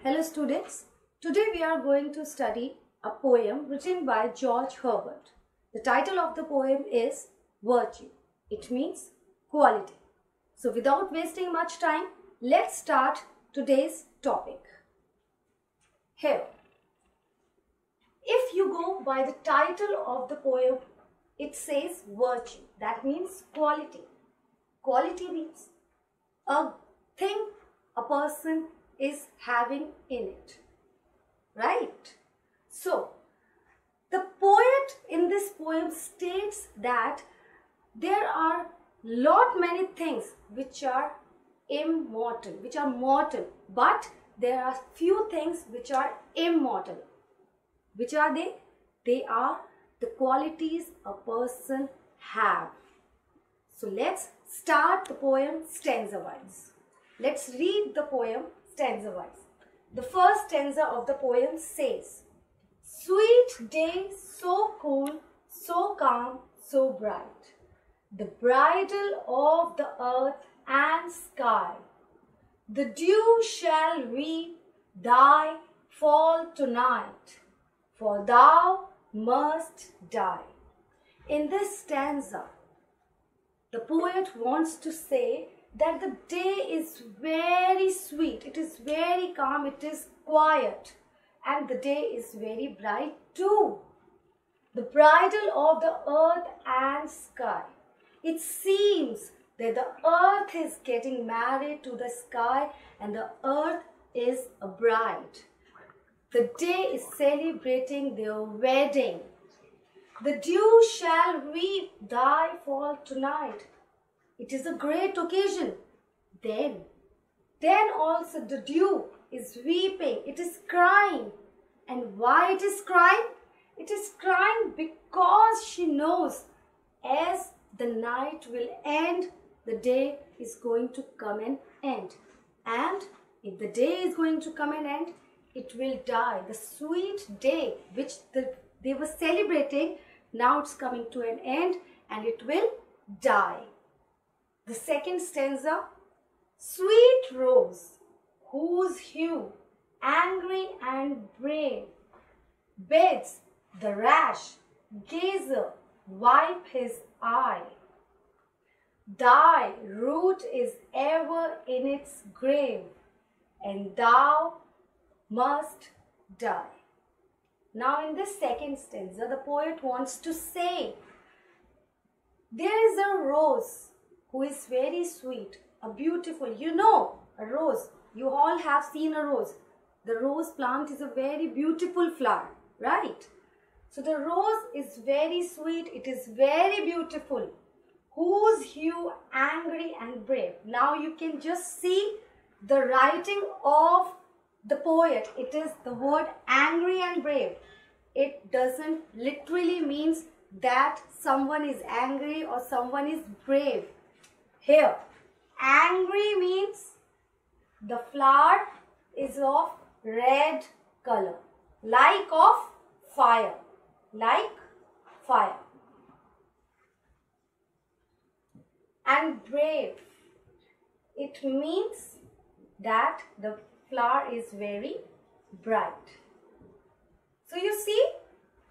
Hello students, today we are going to study a poem written by George Herbert. The title of the poem is Virtue. It means quality. So without wasting much time, let's start today's topic. Here, if you go by the title of the poem, it says virtue. That means quality. Quality means a thing a person is having in it, right? So the poet in this poem states that there are many things which are immortal, which are mortal, but there are few things which are immortal. Which are they? They are the qualities a person have. So let's start the poem stanza-wise. Let's read the poem stanza-wise. The first stanza of the poem says, "Sweet day, so cool, so calm, so bright, the bridal of the earth and sky. The dew shall weep thy fall tonight, for thou must die." In this stanza, the poet wants to say that the day is very sweet, it is very calm, it is quiet, and the day is very bright too. The bridal of the earth and sky. It seems that the earth is getting married to the sky and the earth is a bride. The day is celebrating their wedding. The dew shall weep thy fall tonight. It is a great occasion. Then also the dew is weeping. It is crying. And why it is crying? It is crying because she knows as the night will end, the day is going to come and end. And if the day is going to come and end, it will die. The sweet day which they were celebrating, now it's coming to an end and it will die. The second stanza, "Sweet rose, whose hue, angry and brave, bids the rash gazer wipe his eye. Thy root is ever in its grave, and thou must die." Now in this second stanza, the poet wants to say, there is a rose who is very sweet, a beautiful, a rose. You all have seen a rose. The rose plant is a very beautiful flower, right? So the rose is very sweet, it is very beautiful. Whose hue angry and brave. Now you can just see the writing of the poet. It is the word angry and brave. It doesn't literally means that someone is angry or someone is brave. Here, angry means the flower is of red color, like of fire, like fire. And brave, it means that the flower is very bright. So you see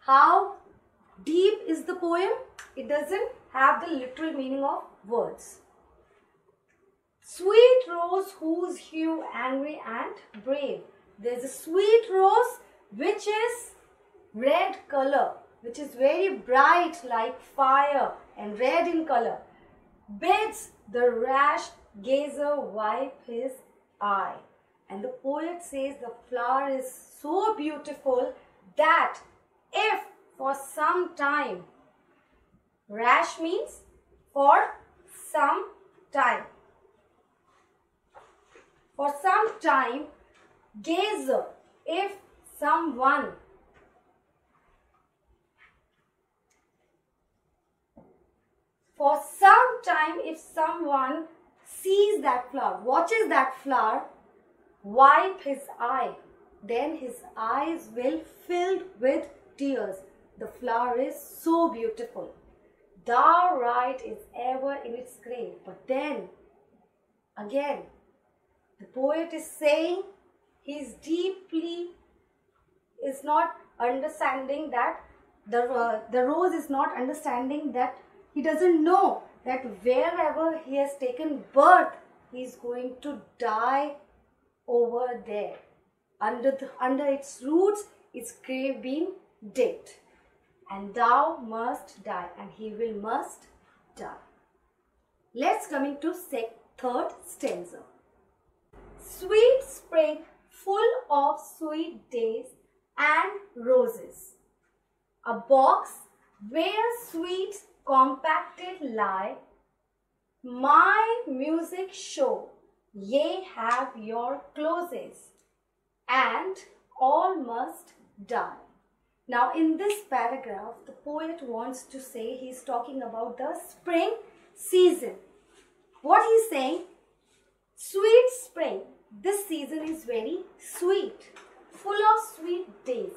how deep is the poem? It doesn't have the literal meaning of words. Sweet rose, whose hue angry and brave. There's a sweet rose which is red color, which is very bright like fire and red in color. Bids the rash gazer wipe his eye. And the poet says the flower is so beautiful that if for some time, rash means for some time. For some time, gazer, if someone sees that flower, watches that flower, wipe his eye, then his eyes will fill with tears. The flower is so beautiful. Thou right is ever in its grave. But then, again, the poet is saying He's deeply is not understanding that the rose is not understanding that he doesn't know that wherever he has taken birth, he is going to die over there. Under its roots, its grave being digged. And thou must die, and he will must die. Let's coming to third stanza. Sweet spring, full of sweet days and roses, a box where sweets compacted lie, my music show, ye have your closes, and all must die. Now in this paragraph, the poet wants to say, he's talking about the spring season. What he's saying, sweet spring, this season is very sweet, full of sweet days.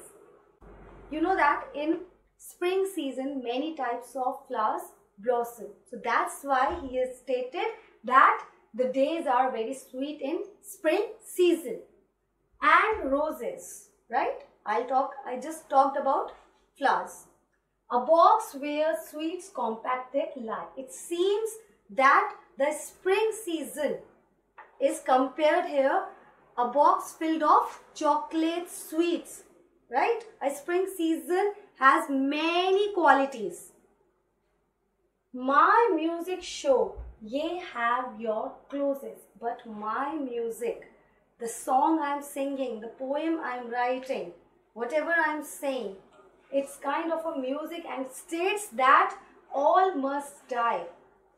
You know that in spring season, many types of flowers blossom. So that's why he has stated that the days are very sweet in spring season. And roses, right? I just talked about flowers. A box where sweets compacted lie. It seems that the spring season is compared here, a box filled of chocolate sweets, right? A spring season has many qualities. My music show, ye have your closes, but my music, the song I am singing, the poem I am writing, whatever I am saying, it's kind of a music and states that all must die.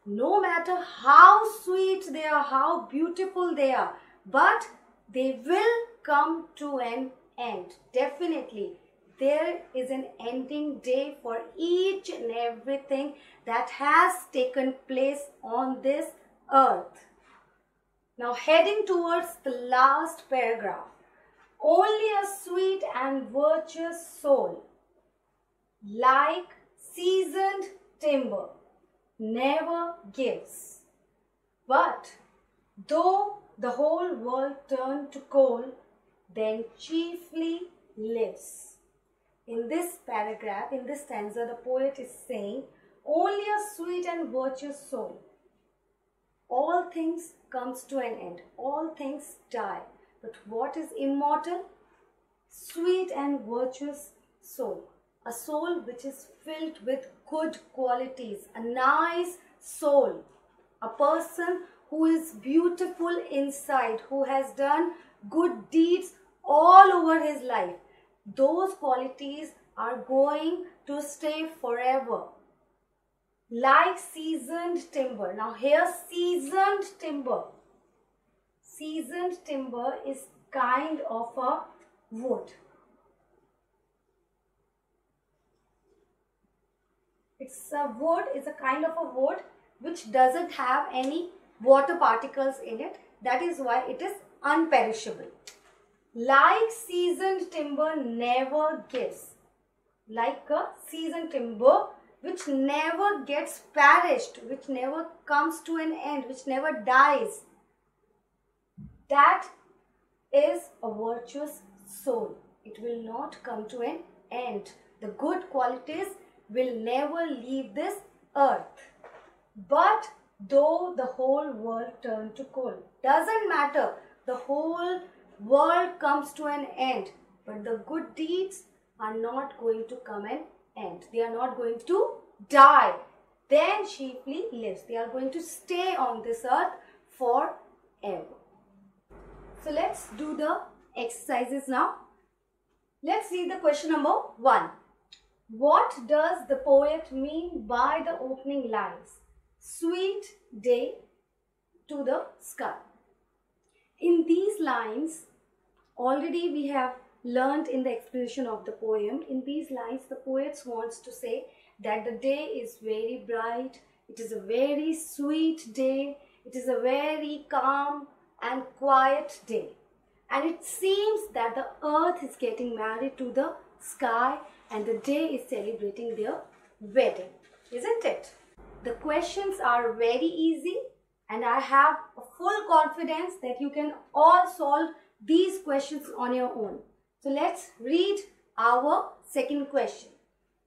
No matter how sweet they are, how beautiful they are, but they will come to an end. Definitely, there is an ending day for each and everything that has taken place on this earth. Now heading towards the last paragraph. Only a sweet and virtuous soul, like seasoned timber, never gives. But though the whole world turn to coal, then chiefly lives. In this paragraph, in this stanza, the poet is saying, only a sweet and virtuous soul. All things comes to an end. All things die. But what is immortal? Sweet and virtuous soul. A soul which is filled with good qualities. A nice soul. A person who is beautiful inside. Who has done good deeds all over his life. Those qualities are going to stay forever. Like seasoned timber. Now here seasoned timber. Seasoned timber is kind of a wood. It's a wood, it's a kind of a wood which doesn't have any water particles in it. That is why it is unperishable. Like seasoned timber never gives. Like a seasoned timber which never gets perished, which never comes to an end, which never dies. That is a virtuous soul. It will not come to an end. The good qualities will never leave this earth. But though the whole world turn to coal, doesn't matter. The whole world comes to an end. But the good deeds are not going to come an end. They are not going to die. Then chiefly lives. They are going to stay on this earth forever. So let's do the exercises now. Let's read the question number 1. What does the poet mean by the opening lines? Sweet day to the sky. In these lines, already we have learned in the exposition of the poem. In these lines, the poet wants to say that the day is very bright. It is a very sweet day. It is a very calm and quiet day, and it seems that the earth is getting married to the sky and the day is celebrating their wedding, isn't it? The questions are very easy and I have a full confidence that you can all solve these questions on your own. So let's read our second question.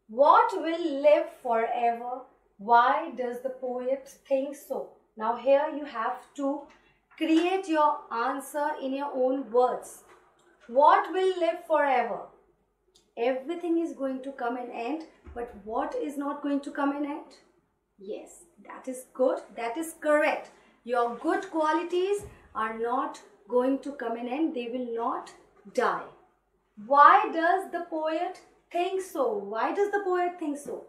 What will live forever? Why does the poet think so? Now here you have to create your answer in your own words. What will live forever? Everything is going to come and end, but what is not going to come and end? Yes, that is good. That is correct. Your good qualities are not going to come and end. They will not die. Why does the poet think so? Why does the poet think so?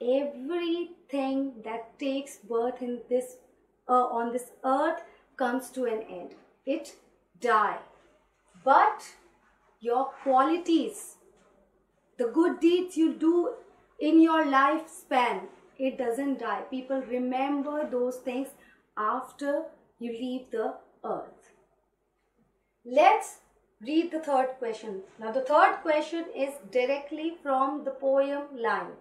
Everything that takes birth in this on this earth comes to an end. It dies. But your qualities, the good deeds you do in your lifespan, it doesn't die. People remember those things after you leave the earth. Let's read the third question. Now the third question is directly from the poem line.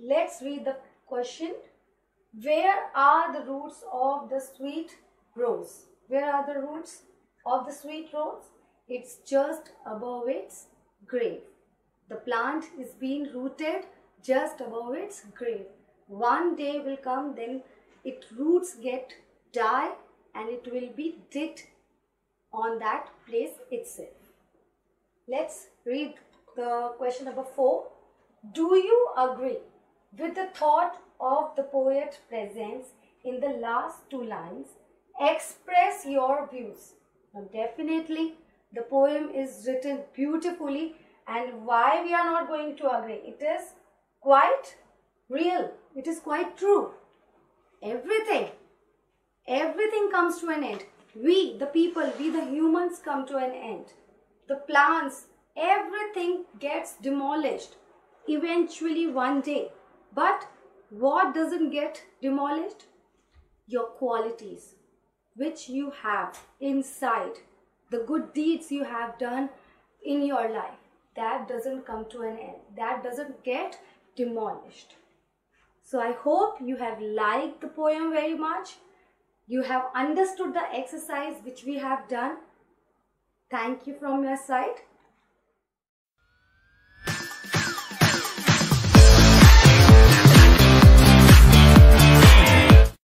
Let's read the question. Where are the roots of the sweet rose? Where are the roots of the sweet rose? It's just above its grave. The plant is being rooted just above its grave. One day will come, then its roots get die and it will be digged on that place itself. Let's read the question number 4. Do you agree with the thought of the poet presents in the last 2 lines? Express your views. Now definitely the poem is written beautifully, and why we are not going to agree? It is quite real. It is quite true. Everything comes to an end. We, the people, we the humans come to an end. The plants, everything gets demolished eventually one day. But what doesn't get demolished? Your qualities, which you have inside. The good deeds you have done in your life. That doesn't come to an end. That doesn't get demolished. So I hope you have liked the poem very much. You have understood the exercise which we have done. Thank you from your side.